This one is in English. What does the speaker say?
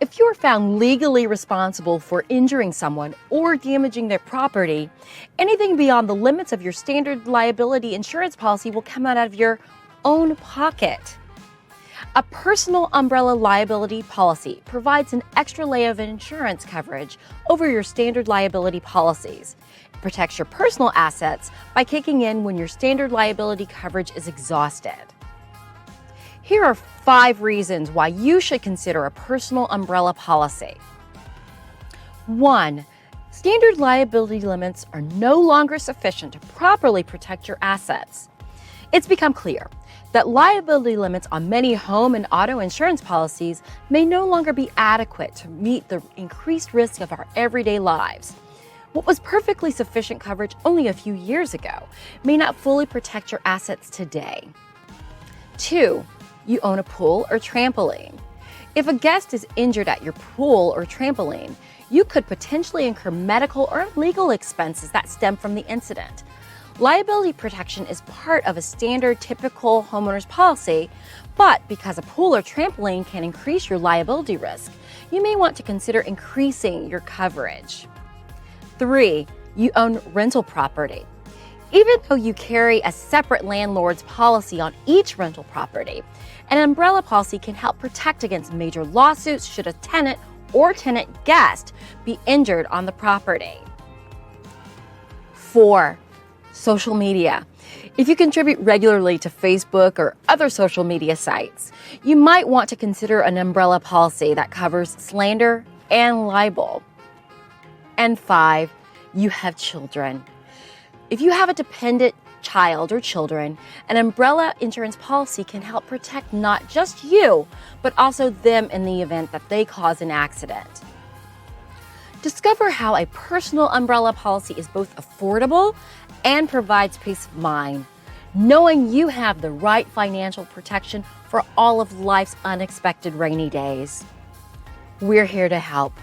If you are found legally responsible for injuring someone or damaging their property, anything beyond the limits of your standard liability insurance policy will come out of your own pocket. A personal umbrella liability policy provides an extra layer of insurance coverage over your standard liability policies. It protects your personal assets by kicking in when your standard liability coverage is exhausted. Here are 5 reasons why you should consider a personal umbrella policy. 1. Standard liability limits are no longer sufficient to properly protect your assets. It's become clear that liability limits on many home and auto insurance policies may no longer be adequate to meet the increased risk of our everyday lives. What was perfectly sufficient coverage only a few years ago may not fully protect your assets today. 2. You own a pool or trampoline. If a guest is injured at your pool or trampoline, you could potentially incur medical or legal expenses that stem from the incident. Liability protection is part of a standard typical homeowner's policy, but because a pool or trampoline can increase your liability risk, you may want to consider increasing your coverage. 3. You own rental property. Even though you carry a separate landlord's policy on each rental property, an umbrella policy can help protect against major lawsuits should a tenant or tenant guest be injured on the property. 4. Social media. If you contribute regularly to Facebook or other social media sites, you might want to consider an umbrella policy that covers slander and libel. And 5. You have children. If you have a dependent child or children, an umbrella insurance policy can help protect not just you, but also them in the event that they cause an accident. Discover how a personal umbrella policy is both affordable and provides peace of mind, knowing you have the right financial protection for all of life's unexpected rainy days. We're here to help.